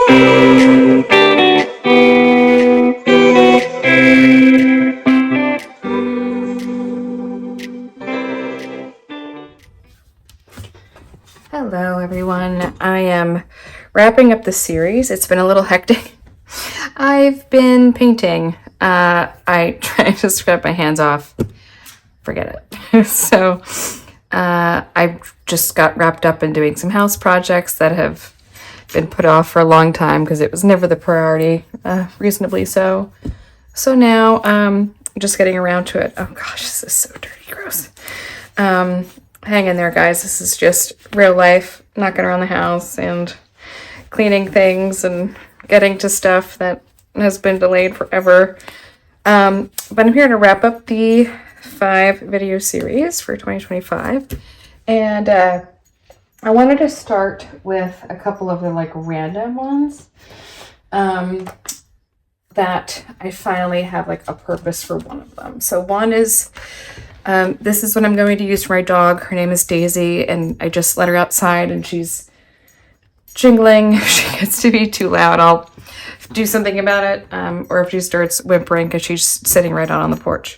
Hello everyone, I am wrapping up the series. It's been a little hectic. I've been painting. I tried to scrap my hands off. Forget it. So I just got wrapped up in doing some house projects that have been put off for a long time because it was never the priority, reasonably so. So now I'm just getting around to it. Oh gosh, this is so dirty, gross. Hang in there, guys. This is just real life, knocking around the house and cleaning things and getting to stuff that has been delayed forever. But I'm here to wrap up the 5 video series for 2025. And I wanted to start with a couple of the random ones that I finally have a purpose for one of them. So one is this is what I'm going to use for my dog. Her name is Daisy, and I just let her outside and she's jingling. If she gets to be too loud, I'll do something about it. Or if she starts whimpering because she's sitting right out on the porch.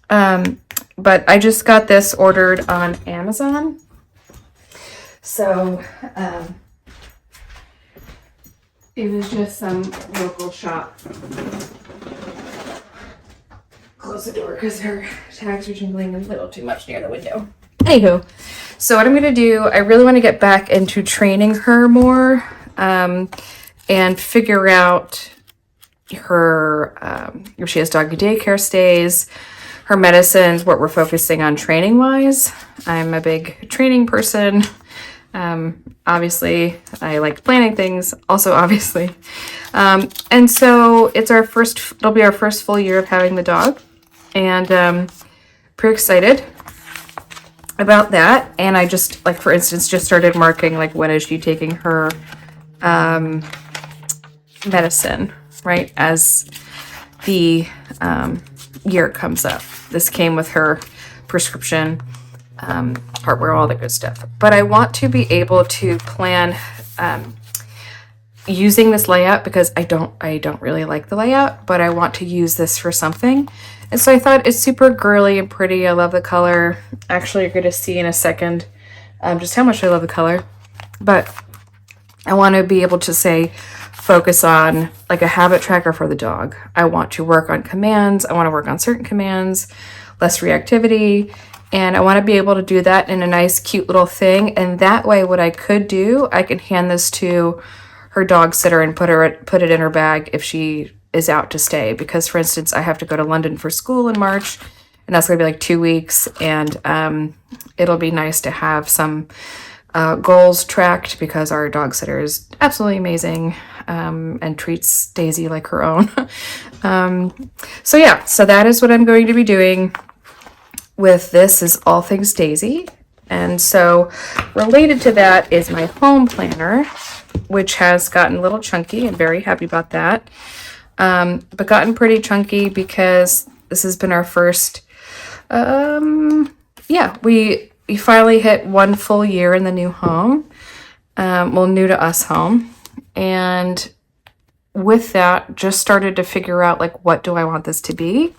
But I just got this ordered on Amazon. So it was just some local shop. Close the door because her tags are jingling a little too much near the window. Anywho, so what I'm going to do, I really want to get back into training her more and figure out her, if she has doggy daycare stays, her medicines, what we're focusing on training wise. I'm a big training person. Obviously, I like planning things, also obviously. And so it'll be our first full year of having the dog. And pretty excited about that. And I just, for instance, just started marking, when is she taking her medicine, right, as the year comes up. This came with her prescription, hardware, all the good stuff. But I want to be able to plan using this layout because I don't really like the layout, but I want to use this for something. And so I thought it's super girly and pretty. I love the color. Actually, you're going to see in a second just how much I love the color. But I want to be able to focus on a habit tracker for the dog. I want to work on commands. I want to work on certain commands, less reactivity. And I want to be able to do that in a nice, cute little thing. And that way, what I could do, I can hand this to her dog sitter and put it in her bag if she is out to stay. Because, for instance, I have to go to London for school in March, and that's going to be 2 weeks. And it'll be nice to have some goals tracked because our dog sitter is absolutely amazing and treats Daisy like her own. So that is what I'm going to be doing with this, is all things Daisy. And so related to that is my home planner, which has gotten a little chunky. I'm very happy about that. But gotten pretty chunky because this has been our first, we finally hit 1 full year in the new home, new to us home. And with that, just started to figure out what do I want this to be?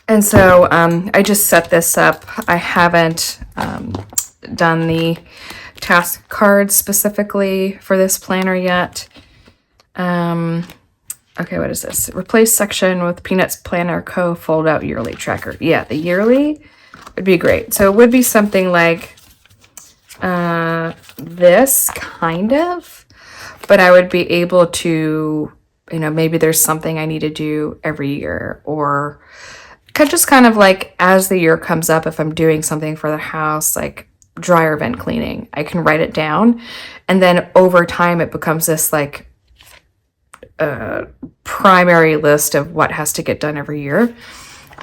And so I just set this up. I haven't done the task cards specifically for this planner yet. Okay, what is this? Replace section with Peanuts Planner Co. Fold Out Yearly Tracker. Yeah, the yearly would be great. So it would be something like this, kind of. But I would be able to, maybe there's something I need to do every year, or just kind of as the year comes up, if I'm doing something for the house, dryer vent cleaning, I can write it down. And then over time, it becomes this primary list of what has to get done every year.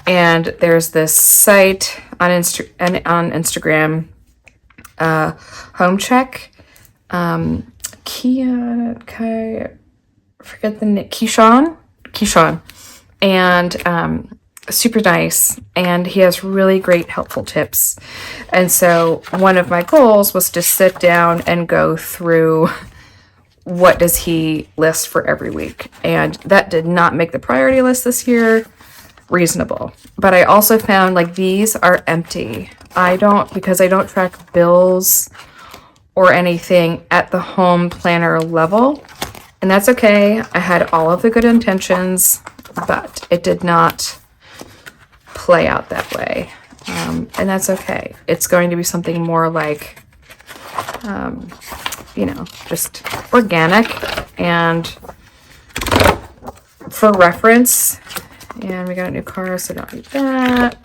And there's this site on Instagram, Home Check, Keyshawn, and super nice, and he has really great helpful tips. And so one of my goals was to sit down and go through what does he list for every week. And that did not make the priority list this year. Reasonable. But I also found like these are empty. Because I don't track bills or anything at the home planner level. And that's okay. I had all of the good intentions, but it did not play out that way. And that's okay. It's going to be something more like, just organic and for reference. And we got a new car, so don't need that.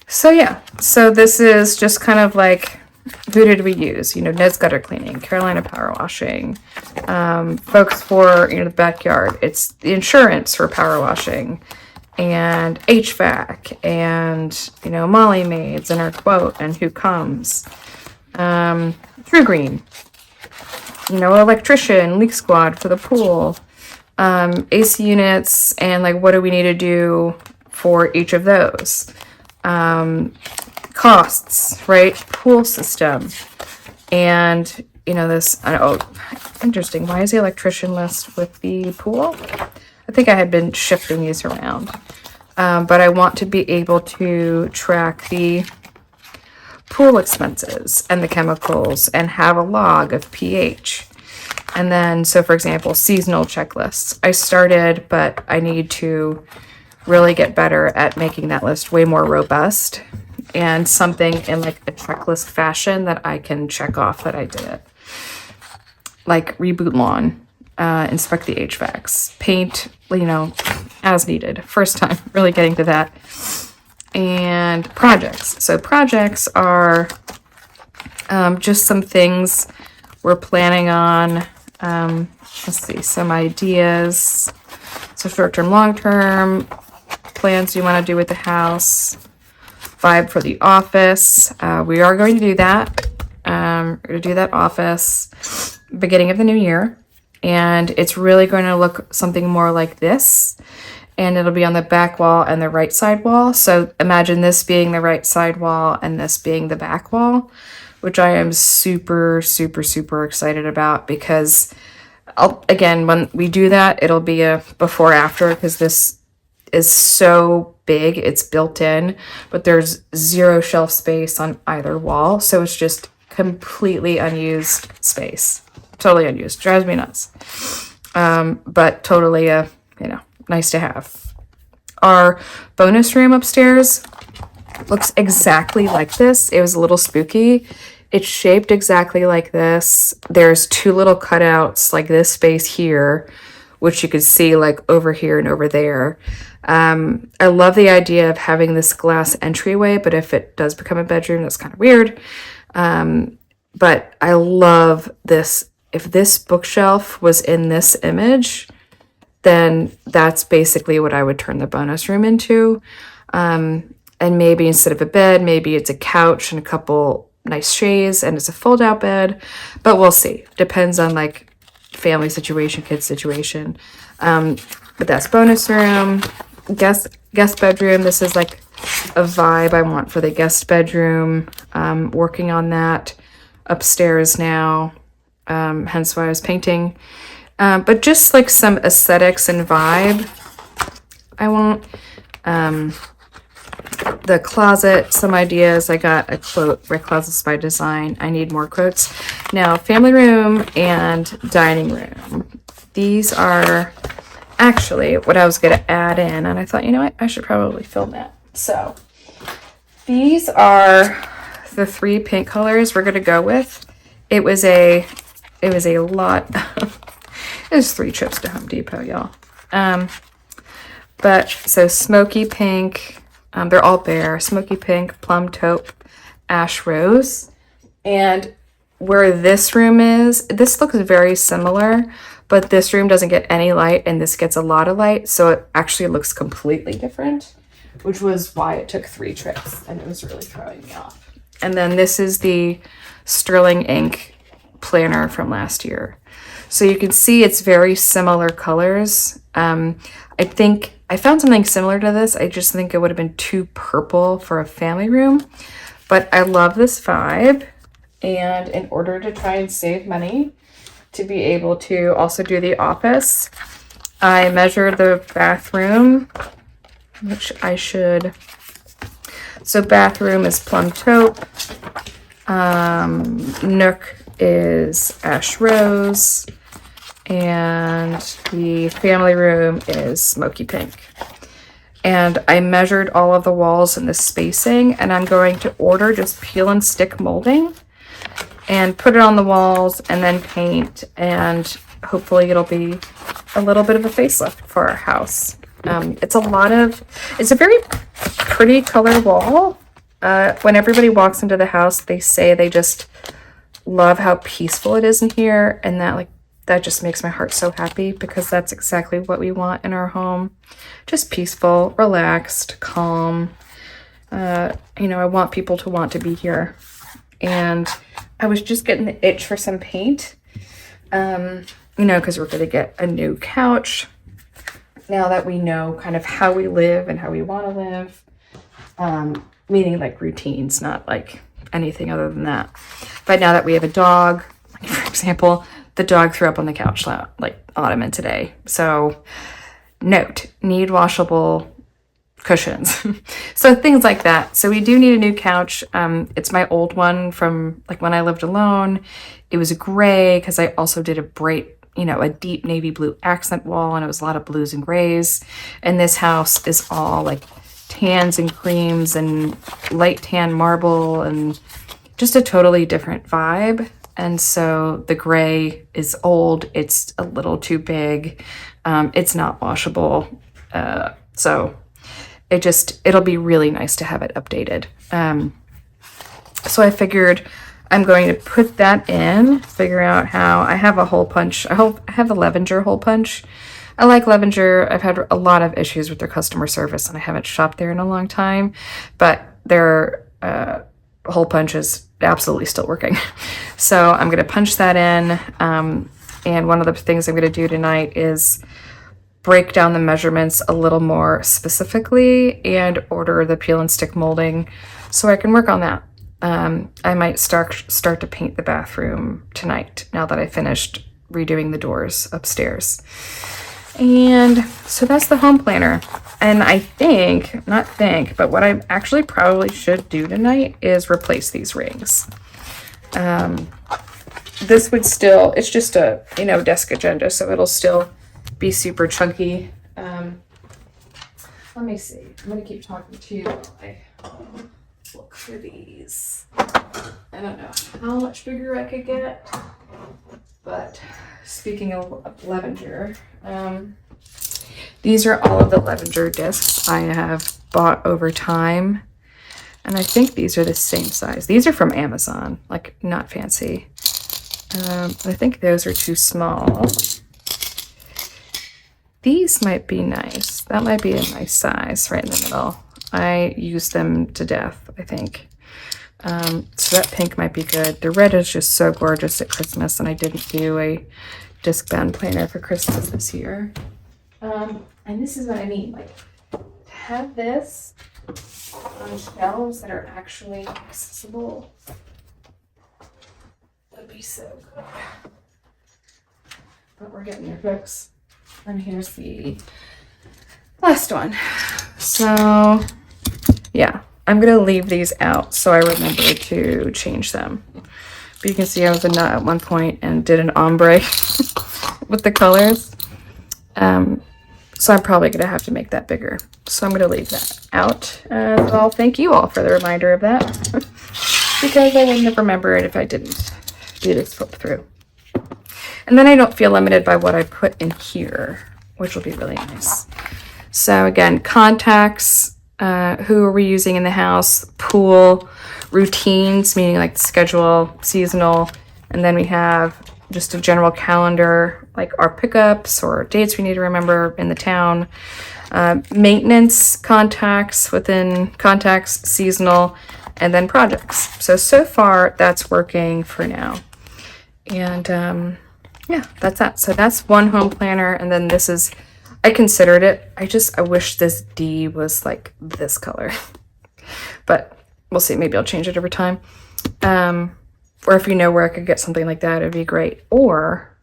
So yeah, so this is just kind of like, who did we use? Ned's Gutter Cleaning, Carolina Power Washing, folks for, the backyard. It's the insurance for power washing, and HVAC, and, Molly Maids, and our quote, and who comes. True Green, electrician, leak squad for the pool, AC units, and like, what do we need to do for each of those? Costs, right? Pool system. And, this, interesting. Why is the electrician list with the pool? I think I had been shifting these around. But I want to be able to track the pool expenses and the chemicals and have a log of pH. And then, so for example, seasonal checklists. I started, but I need to really get better at making that list way more robust and something in like a checklist fashion that I can check off that I did it. Like reboot lawn, inspect the HVACs, paint, as needed. First time really getting to that. And projects. So projects are just some things we're planning on. Let's see, some ideas. So short-term, long-term plans you want to do with the house. Vibe for the office. We are going to do that. We're going to do that office beginning of the new year. And it's really going to look something more like this. And it'll be on the back wall and the right side wall. So imagine this being the right side wall and this being the back wall, which I am super, super, super excited about, because again, when we do that, it'll be a before after, because this is so big, it's built in, but there's zero shelf space on either wall. So it's just completely unused space. Totally unused. Drives me nuts. But totally nice to have. Our bonus room upstairs looks exactly like this. It was a little spooky. It's shaped exactly like this. There's two little cutouts like this space here, which you could see like over here and over there. I love the idea of having this glass entryway, but if it does become a bedroom, that's kind of weird. But I love this. If this bookshelf was in this image, then that's basically what I would turn the bonus room into. And maybe instead of a bed, maybe it's a couch and a couple nice shades and it's a fold out bed, but we'll see. Depends on like family situation, kid situation. But that's bonus room, guest bedroom. This is like a vibe I want for the guest bedroom. Working on that upstairs now. Hence why I was painting. But just like some aesthetics and vibe I want. The closet, some ideas. I got a quote, Red Closets by Design. I need more quotes. Now, family room and dining room. These are actually what I was going to add in. And I thought, you know what? I should probably film that. So these are the three paint colors we're going to go with. It was a lot. It was 3 trips to Home Depot, y'all. But so smoky pink, they're all bare. Smoky pink, plum taupe, ash rose. And where this room is, this looks very similar, but this room doesn't get any light and this gets a lot of light. So it actually looks completely different, which was why it took 3 trips and it was really throwing me off. And then this is the Sterling ink planner from last year. So you can see it's very similar colors. I think I found something similar to this. I just think it would have been too purple for a family room, but I love this vibe. And in order to try and save money, to be able to also do the office, I measured the bathroom, which I should. So bathroom is plum taupe. Nook is ash rose. And the family room is smoky pink. And I measured all of the walls and the spacing, and I'm going to order just peel and stick molding and put it on the walls and then paint, and hopefully it'll be a little bit of a facelift for our house. It's a very pretty color wall. When everybody walks into the house, they say they just love how peaceful it is in here, and that just makes my heart so happy, because that's exactly what we want in our home. Just peaceful, relaxed, calm. I want people to want to be here. And I was just getting the itch for some paint, because we're going to get a new couch now that we know kind of how we live and how we want to live. Meaning like routines, not like anything other than that. But now that we have a dog, like for example, the dog threw up on the couch like ottoman today. So note, need washable cushions. So things like that. So we do need a new couch. It's my old one from like when I lived alone. It was gray because I also did a deep navy blue accent wall, and it was a lot of blues and grays. And this house is all like tans and creams and light tan marble and just a totally different vibe. And so the gray is old. It's a little too big. It's not washable. So it'll be really nice to have it updated. So I figured I'm going to put that in, figure out how. I have a hole punch. I have a Levenger hole punch. I like Levenger. I've had a lot of issues with their customer service, and I haven't shopped there in a long time, but their hole punch is absolutely still working. So I'm going to punch that in. And one of the things I'm going to do tonight is break down the measurements a little more specifically and order the peel and stick molding so I can work on that. I might start to paint the bathroom tonight now that I finished redoing the doors upstairs. And so that's the home planner. And but what I actually probably should do tonight is replace these rings. This would still, it's just a, desk agenda, so it'll still be super chunky. Let me see. I'm going to keep talking to you while I look for these. I don't know how much bigger I could get, but speaking of Levenger, these are all of the Levenger discs I have bought over time, and I think these are the same size. These are from Amazon, like not fancy. I think those are too small. These might be nice. That might be a nice size right in the middle. I use them to death, I think. So that pink might be good. The red is just so gorgeous at Christmas, and I didn't do a disc bound planner for Christmas this year. And this is what I mean, like to have this on shelves that are actually accessible would be so good. But we're getting there, folks. And here's the last one. So yeah, I'm gonna leave these out so I remember to change them. But you can see I was a nut at one point and did an ombre with the colors. So I'm probably gonna have to make that bigger. So I'm gonna leave that out. And I'll thank you all for the reminder of that because I wouldn't have remembered if I didn't do this flip through. And then I don't feel limited by what I put in here, which will be really nice. So again, contacts, who are we using in the house, pool, routines, meaning like schedule, seasonal, and then we have just a general calendar, like our pickups or dates we need to remember in the town, maintenance contacts within contacts, seasonal, and then projects. So far that's working for now. And yeah, that's that. So that's one home planner. And then this is I considered it. I wish this D was like this color. But we'll see. Maybe I'll change it over time. Or if you know where I could get something like that, it'd be great. Or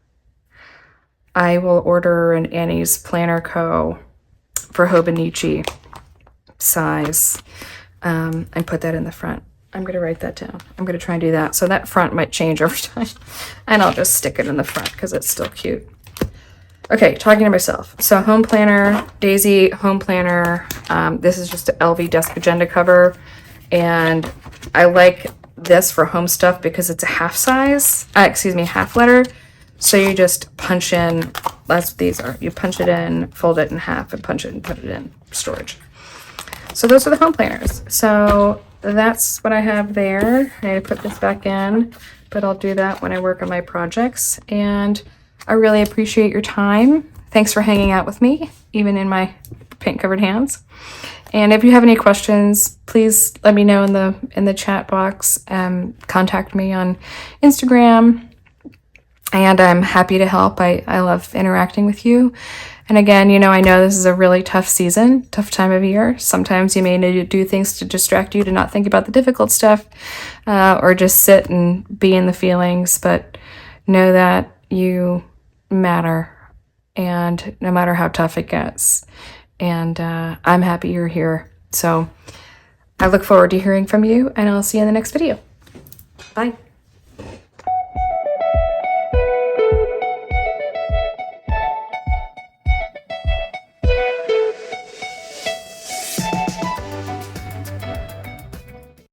I will order an Annie's Planner Co. for Hobonichi size and put that in the front. I'm going to write that down. I'm going to try and do that. So that front might change over time. And I'll just stick it in the front because it's still cute. Okay, talking to myself. So home planner, Daisy home planner. This is just an LV desk agenda cover. And I like this for home stuff because it's a half size, half letter. So you just punch in, that's what these are. You punch it in, fold it in half, and punch it and put it in storage. So those are the home planners. So that's what I have there. I need to put this back in, but I'll do that when I work on my projects. And I really appreciate your time. Thanks for hanging out with me, even in my paint-covered hands. And if you have any questions, please let me know in the chat box. Contact me on Instagram, and I'm happy to help. I love interacting with you. And again, I know this is a really tough season, tough time of year. Sometimes you may need to do things to distract you, to not think about the difficult stuff, or just sit and be in the feelings. But know that you matter, and no matter how tough it gets. And I'm happy you're here. So I look forward to hearing from you, and I'll see you in the next video. Bye.